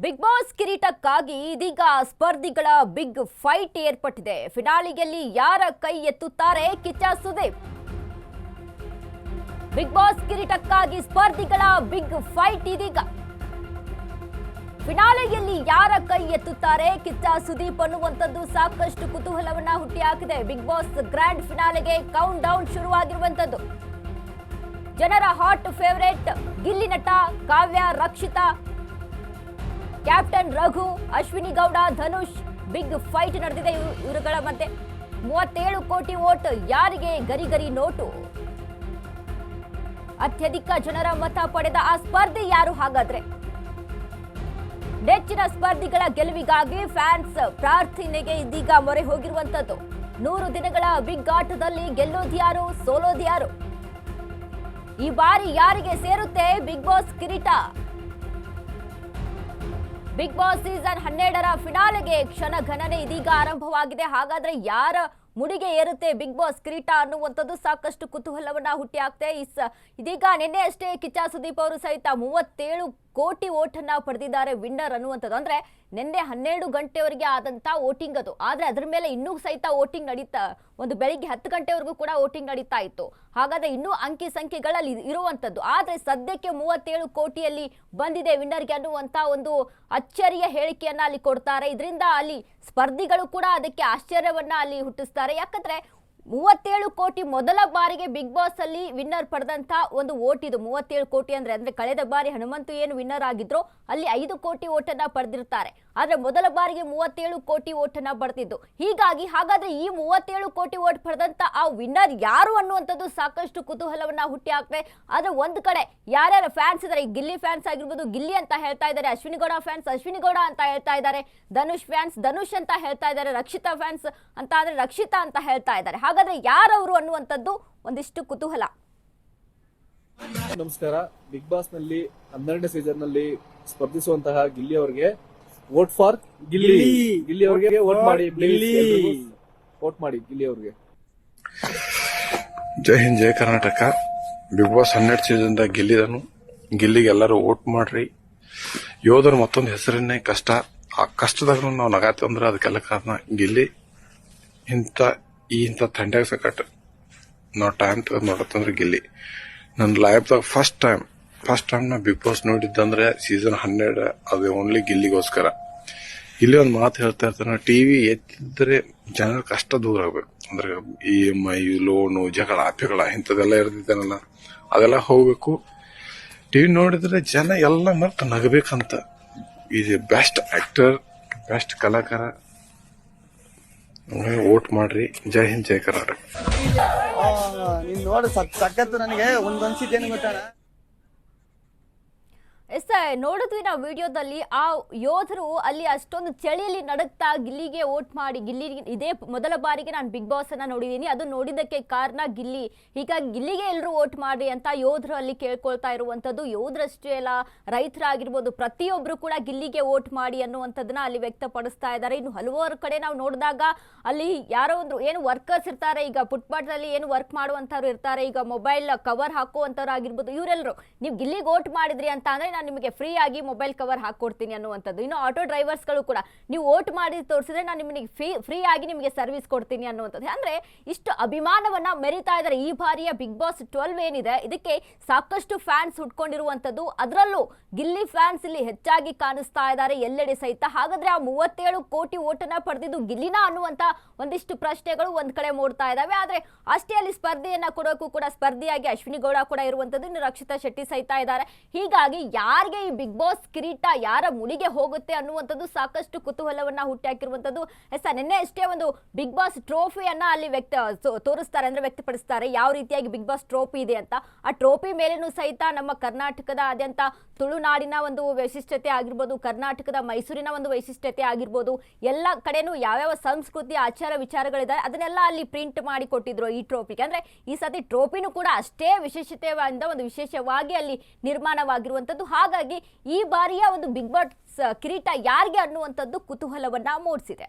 Big Boss ಕಿರೀಟಕ್ಕಾಗಿ ಇದೀಗ ಸ್ಪರ್ಧಿಗಳ big fight ಏರ್ಪಟ್ಟಿದೆ. ಫಿನಾಲಿಗೆಯಲ್ಲಿ ಯಾರ ಕೈ ಎತ್ತುತ್ತಾರೆ ಕಿಚ್ಚ ಸುದೀಪ್. ಬಿಗ್ ಬಾಸ್ ಕಿರೀಟಕ್ಕಾಗಿ ಸ್ಪರ್ಧಿಗಳ ಬಿಗ್ ಫೈಟ್ ಇದೀಗ. ಫಿನಾಲೆಯಲ್ಲಿ ಯಾರ ಕೈ ಎತ್ತುತ್ತಾರೆ ಕಿಚ್ಚ ಸುದೀಪ್ ಅನ್ನುವಂಥದ್ದು ಸಾಕಷ್ಟು ಕುತೂಹಲವನ್ನ ಹುಟ್ಟಿಹಾಕಿದೆ. ಬಿಗ್ ಬಾಸ್ ಗ್ರ್ಯಾಂಡ್ ಫಿನಾಲೆಗೆ ಕೌಂಟ್ ಡೌನ್ ಶುರುವಾಗಿರುವಂಥದ್ದು. ಜನರ hot favourite Gilli Nata, Kavya, Rakshita, captain Raghu, Ashwini Gowda, Dhanush big fight ನಡೆದಿದೆ ಇವರುಗಳ ಮಧ್ಯೆ. 37 ಕೋಟಿ ವೋಟ್ ಯಾರಿಗೆ ಗರಿ ನೋಟು? ಅತ್ಯಧಿಕ ಜನರ ಮತ ಪಡೆದ ಆ ಸ್ಪರ್ಧೆ ಯಾರು ಹಾಗಾದ್ರೆ? ನೆಚ್ಚಿನ ಸ್ಪರ್ಧಿಗಳ ಗೆಲುವಿಗಾಗಿ ಫ್ಯಾನ್ಸ್ ಪ್ರಾರ್ಥನೆಗೆ ಇದೀಗ ಮೊರೆ ಹೋಗಿರುವಂತದ್ದು. 100 ದಿನಗಳ ಬಿಗ್ ಆಟದಲ್ಲಿ ಗೆಲ್ಲೋದ್ಯಾರು, ಸೋಲೋದ್ಯಾರು? ಈ ಬಾರಿ ಯಾರಿಗೆ ಸೇರುತ್ತೆ ಬಿಗ್ ಬಾಸ್ ಕಿರೀಟ? ಬಿಗ್ ಬಾಸ್ ಸೀಸನ್ 12ರ ಫಿನಾಲೆಗೆ ಕ್ಷಣ ಗಣನೆ ಇದೀಗ ಆರಂಭವಾಗಿದೆ. ಹಾಗಾದ್ರೆ ಯಾರ ಮುಡಿಗೆ ಏರುತ್ತೆ ಬಿಗ್ ಬಾಸ್ ಕಿರೀಟ ಅನ್ನುವಂಥದ್ದು ಸಾಕಷ್ಟು ಕುತೂಹಲವನ್ನ ಹುಟ್ಟಿ ಹಾಕ್ತೆ. ಇದೀಗ ನಿನ್ನೆ ಅಷ್ಟೇ ಕಿಚ್ಚ ಸುದೀಪ್ ಅವರು ಸಹಿತ 37 ಕೋಟಿ ವೋಟನ್ನ ಪಡೆದಿದ್ದಾರೆ ವಿನ್ನರ್ ಅನ್ನುವಂಥದ್ದು. ಅಂದ್ರೆ ನಿನ್ನೆ 12 ಗಂಟೆವರೆಗೆ ಆದಂತ ವೋಟಿಂಗ್ ಅದು. ಆದ್ರೆ ಅದ್ರ ಮೇಲೆ ಇನ್ನೂ ಸಹಿತ ವೋಟಿಂಗ್ ನಡೀತಾ, ಒಂದು ಬೆಳಿಗ್ಗೆ 10 ಗಂಟೆವರೆಗೂ ಕೂಡ ವೋಟಿಂಗ್ ನಡೀತಾ ಇತ್ತು. ಹಾಗಾದ್ರೆ ಇನ್ನೂ ಅಂಕಿ ಸಂಖ್ಯೆಗಳಲ್ಲಿ ಇರುವಂತದ್ದು. ಆದ್ರೆ ಸದ್ಯಕ್ಕೆ 37 ಕೋಟಿಯಲ್ಲಿ ಬಂದಿದೆ ವಿನ್ನರ್ಗೆ ಅನ್ನುವಂತ ಒಂದು ಅಚ್ಚರಿಯ ಹೇಳಿಕೆಯನ್ನ ಅಲ್ಲಿ ಕೊಡ್ತಾರೆ. ಇದರಿಂದ ಅಲ್ಲಿ ಸ್ಪರ್ಧಿಗಳು ಕೂಡ ಅದಕ್ಕೆ ಆಶ್ಚರ್ಯವನ್ನ ಅಲ್ಲಿ ಹುಟ್ಟಿಸ್ತಾರೆ. ಯಾಕಂದ್ರೆ 37 ಕೋಟಿ ಮೊದಲ ಬಾರಿಗೆ ಬಿಗ್ ಬಾಸ್ ಅಲ್ಲಿ ವಿನ್ನರ್ ಪಡೆದಂತ ಒಂದು ವೋಟ್ ಇದು. 37 ಕೋಟಿ ಅಂದ್ರೆ ಕಳೆದ ಬಾರಿ ಹನುಮಂತು ಏನು ವಿನ್ನರ್ ಆಗಿದ್ರು ಅಲ್ಲಿ 5 ಕೋಟಿ ವೋಟನ್ನ ಪಡೆದಿರ್ತಾರೆ. ಆದ್ರೆ ಮೊದಲ ಬಾರಿಗೆ 37 ಕೋಟಿ ವೋಟನ್ನ ಪಡೆದಿದ್ದು. ಹೀಗಾಗಿ ಹಾಗಾದ್ರೆ ಈ 37 ಕೋಟಿ ವೋಟ್ ಪಡೆದಂತ ಆ ವಿನ್ನರ್ ಯಾರು ಅನ್ನುವಂಥದ್ದು ಸಾಕಷ್ಟು ಕುತೂಹಲವನ್ನ ಹುಟ್ಟಿ ಹಾಕ್ತದೆ. ಆದ್ರೆ ಒಂದು ಕಡೆ ಯಾರ್ಯಾರ ಫ್ಯಾನ್ಸ್ ಇದಾರೆ, ಗಿಲ್ಲಿ ಫ್ಯಾನ್ಸ್ ಆಗಿರ್ಬೋದು, ಗಿಲ್ಲಿ ಅಂತ ಹೇಳ್ತಾ ಇದ್ದಾರೆ. ಅಶ್ವಿನಿ ಗೌಡ ಫ್ಯಾನ್ಸ್ ಅಶ್ವಿನಿ ಗೌಡ ಅಂತ ಹೇಳ್ತಾ ಇದ್ದಾರೆ. ಧನುಷ್ ಫ್ಯಾನ್ಸ್ ಧನುಷ್ ಅಂತ ಹೇಳ್ತಾ ಇದ್ದಾರೆ. ರಕ್ಷಿತಾ ಫ್ಯಾನ್ಸ್ ಅಂತ ಆದ್ರೆ ರಕ್ಷಿತಾ ಅಂತ ಹೇಳ್ತಾ ಇದ್ದಾರೆ. ಹಾಗಾದ್ರೆ ಯಾರವರು ಅನ್ನುವಂಥದ್ದು ಒಂದಿಷ್ಟು ಕುತೂಹಲ. ನಮಸ್ಕಾರ. ಬಿಗ್ ಬಾಸ್ ನಲ್ಲಿ 12ನೇ ಸೀಸನ್ ನಲ್ಲಿ ಸ್ಪರ್ಧಿಸುವಂತಹ ಗಿಲ್ಲಿ ಅವರಿಗೆ ವೋಟ್ ಫಾರ್ ಗಿಲ್ಲಿ ಅವರಿಗೆ ವೋಟ್ ಮಾಡಿ, ವೋಟ್ ಮಾಡಿ ಗಿಲ್ಲಿ ಅವರಿಗೆ. ಜೈ ಹಿಂದ್, ಜೈ ಕರ್ನಾಟಕ. ಬಿಗ್ ಬಾಸ್ 12 ಸೀಸನ್ ಗಿಲ್ಲಿದನು. ಗಿಲ್ಲಿಗೆ ಎಲ್ಲರೂ ವೋಟ್ ಮಾಡ್ರಿ. ಯೋಧರು ಮತ್ತೊಂದು ಹೆಸರನ್ನೇ ಕಷ್ಟ. ಆ ಕಷ್ಟದಾಗ ನಾವು ನಗಾತೀವಿ ಅಂದ್ರೆ ಅದಕ್ಕೆಲ್ಲ ಕಾರಣ ಗಿಲ್ಲಿ. ಇಂಥ ಥಂಡ್ಯಾಗ ಸಕಟ್ ನಾವು ಟೈಮ್ ತೆಗೆದು ನೋಡತ್ತಂದ್ರೆ ಗಿಲ್ಲಿ. ನನ್ನ ಲೈಫ್ದಾಗ ಫಸ್ಟ್ ಟೈಮ್ ನಾ ಬಿಗ್ ಬಾಸ್ ನೋಡಿದ್ದಂದ್ರೆ ಸೀಸನ್ 12. ಅದು ಓನ್ಲಿ ಗಿಲ್ಲಿಗೋಸ್ಕರ. ಇಲ್ಲಿ ಒಂದು ಮಾತು ಹೇಳ್ತಾ ಇರ್ತಾನೆ, ಟಿವಿ ಎತ್ತಿದ್ರೆ ಜನರ ಕಷ್ಟ ದೂರ ಆಗ್ಬೇಕು. ಅಂದ್ರೆ EMI, ಲೋನು, ಜಗಳ, ಇಂಥದೆಲ್ಲ ಇರ್ತಿದ್ದಾನಲ್ಲ, ಅದೆಲ್ಲ ಹೋಗ್ಬೇಕು. ಟಿವಿ ನೋಡಿದ್ರೆ ಜನ ಎಲ್ಲ ಮರ್ತು ನಗಬೇಕಂತ. Is a best actor, best ಕಲಾಕಾರ. ವೋಟ್ ಮಾಡ್ರಿ. ಜೈ ಹಿಂದ್, ಜೈ ಕರ್ನಾಟಕ. ನೀನ್ ನೋಡ ಸಖತ್. ನನಗೆ ಒಂದೊಂದ್ಸಿದ್ದೇನು ಗೊತ್ತಾನ. ನೋಡಿದ್ವಿ ನಾವು ವಿಡಿಯೋದಲ್ಲಿ. ಆ ಯೋಧರು ಅಲ್ಲಿ ಅಷ್ಟೊಂದು ಚಳಿಯಲ್ಲಿ ನಡುತ್ತಾ ಗಿಲ್ಲಿಗೆ ವೋಟ್ ಮಾಡಿ, ಗಿಲ್ಲಿ ಇದೇ ಮೊದಲ ಬಾರಿಗೆ ನಾನು ಬಿಗ್ ಬಾಸ್ ಅನ್ನ ನೋಡಿದ್ದೀನಿ, ಅದು ನೋಡಿದ್ದಕ್ಕೆ ಕಾರಣ ಗಿಲ್ಲಿ. ಹೀಗಾಗಿ ಗಿಲ್ಲಿಗೆ ಎಲ್ಲರೂ ವೋಟ್ ಮಾಡಿ ಅಂತ ಯೋಧರು ಅಲ್ಲಿ ಕೇಳ್ಕೊಳ್ತಾ ಇರುವಂತದ್ದು. ಯೋಧರಷ್ಟೇ ಅಲ್ಲ, ರೈತರಾಗಿರ್ಬೋದು, ಪ್ರತಿಯೊಬ್ರು ಕೂಡ ಗಿಲ್ಲಿಗೆ ವೋಟ್ ಮಾಡಿ ಅನ್ನುವಂಥದ್ದನ್ನ ಅಲ್ಲಿ ವ್ಯಕ್ತಪಡಿಸ್ತಾ ಇದ್ದಾರೆ. ಇನ್ನು ಹಲವಾರು ಕಡೆ ನಾವು ನೋಡಿದಾಗ ಅಲ್ಲಿ ಯಾರೋ ಒಂದು ಏನು ವರ್ಕರ್ಸ್ ಇರ್ತಾರೆ, ಈಗ ಫುಟ್ಪಾತ್ ಅಲ್ಲಿ ಏನು ವರ್ಕ್ ಮಾಡುವಂತವ್ರು ಇರ್ತಾರೆ, ಈಗ ಮೊಬೈಲ್ ಕವರ್ ಹಾಕುವಂತವ್ರು ಆಗಿರ್ಬೋದು, ಇವರೆಲ್ಲರೂ ನೀವು ಗಿಲ್ಲಿಗೆ ವೋಟ್ ಮಾಡಿದ್ರಿ ಅಂತ ಅಂದ್ರೆ ನಾನು ನಿಮಗೆ ಫ್ರೀ ಆಗಿ ಮೊಬೈಲ್ ಕವರ್ ಹಾಕೊಡ್ತೀನಿ ಅನ್ನುವಂಥದ್ದು. ಇನ್ನು ಆಟೋ ಡ್ರೈವರ್ಸ್ಗಳು ಕೂಡ ನೀವು ವೋಟ್ ಮಾಡಿ ತೋರಿಸಿದ್ರೆ ನಾನು ನಿಮಗೆ ಫ್ರೀ ಆಗಿ ನಿಮಗೆ ಸರ್ವಿಸ್ ಕೊಡ್ತೀನಿ ಅನ್ನುವಂಥದ್ದು. ಅಂದ್ರೆ ಇಷ್ಟು ಅಭಿಮಾನವನ್ನ ಮೆರಿತಾ ಇದ್ದಾರೆ. ಈ ಬಾರಿಯ ಬಿಗ್ ಬಾಸ್ 12 ಏನಿದೆ ಇದಕ್ಕೆ ಸಾಕಷ್ಟು ಫ್ಯಾನ್ಸ್ ಹುಟ್ಕೊಂಡಿರುವಂಥದ್ದು. ಅದರಲ್ಲೂ ಗಿಲ್ಲಿ ಫ್ಯಾನ್ಸ್ ಇಲ್ಲಿ ಹೆಚ್ಚಾಗಿ ಕಾಣಿಸ್ತಾ ಇದ್ದಾರೆ ಎಲ್ಲೆಡೆ ಸಹಿತ. ಹಾಗಾದ್ರೆ ಆ 37 ಕೋಟಿ ವೋಟನ್ನ ಪಡೆದಿದ್ದು ಗಿಲ್ಲಿನ ಅನ್ನುವಂತ ಒಂದಿಷ್ಟು ಪ್ರಶ್ನೆಗಳು ಒಂದ್ ಕಡೆ ಮೂಡ್ತಾ ಇದಾವೆ. ಆದ್ರೆ ಅಷ್ಟೇ ಅಲ್ಲಿ ಸ್ಪರ್ಧೆಯನ್ನ ಕೊಡೋಕ್ಕೂ ಕೂಡ ಸ್ಪರ್ಧಿಯಾಗಿ ಅಶ್ವಿನಿ ಗೌಡ ಕೂಡ ಇರುವಂತದ್ದು, ಇನ್ನು ರಕ್ಷಿತಾ ಶೆಟ್ಟಿ ಸಹಿತ ಇದ್ದಾರೆ. ಹೀಗಾಗಿ ಯಾರಿಗೆ ಈ ಬಿಗ್ ಬಾಸ್ ಕಿರೀಟ ಯಾರ ಮುಡಿಗೆ ಹೋಗುತ್ತೆ ಅನ್ನುವಂಥದ್ದು ಸಾಕಷ್ಟು ಕುತೂಹಲವನ್ನ ಹುಟ್ಟಾಕಿರುವಂಥದ್ದು. ನಿನ್ನೆ ಅಷ್ಟೇ ಒಂದು ಬಿಗ್ ಬಾಸ್ ಟ್ರೋಫಿಯನ್ನ ಅಲ್ಲಿ ತೋರಿಸ್ತಾರೆ, ಅಂದ್ರೆ ವ್ಯಕ್ತಪಡಿಸ್ತಾರೆ ಯಾವ ರೀತಿಯಾಗಿ ಬಿಗ್ ಬಾಸ್ ಟ್ರೋಫಿ ಇದೆ ಅಂತ. ಆ ಟ್ರೋಫಿ ಮೇಲೇನೂ ಸಹಿತ ನಮ್ಮ ಕರ್ನಾಟಕದ ಆದ್ಯಂತ ತುಳುನಾಡಿನ ಒಂದು ವೈಶಿಷ್ಟ್ಯತೆ ಆಗಿರ್ಬೋದು, ಕರ್ನಾಟಕದ ಮೈಸೂರಿನ ಒಂದು ವೈಶಿಷ್ಟ್ಯತೆ ಆಗಿರ್ಬೋದು, ಎಲ್ಲ ಕಡೆನೂ ಯಾವ್ಯಾವ ಸಂಸ್ಕೃತಿ ಆಚಾರ ವಿಚಾರಗಳಿದೆ ಅದನ್ನೆಲ್ಲ ಅಲ್ಲಿ ಪ್ರಿಂಟ್ ಮಾಡಿ ಕೊಟ್ಟಿದ್ರು ಈ ಟ್ರೋಫಿಗೆ. ಅಂದ್ರೆ ಈ ಸತಿ ಟ್ರೋಫಿನೂ ಕೂಡ ಅಷ್ಟೇ ವಿಶೇಷತೆಯಿಂದ ಒಂದು ವಿಶೇಷವಾಗಿ ಅಲ್ಲಿ ನಿರ್ಮಾಣವಾಗಿರುವಂಥದ್ದು. ಹಾಗಾಗಿ ಈ ಬಾರಿಯ ಒಂದು ಬಿಗ್ ಬಾಸ್ ಕಿರೀಟ ಯಾರಿಗೆ ಅನ್ನುವಂಥದ್ದು ಕುತೂಹಲವನ್ನ ಮೂಡಿಸಿದೆ.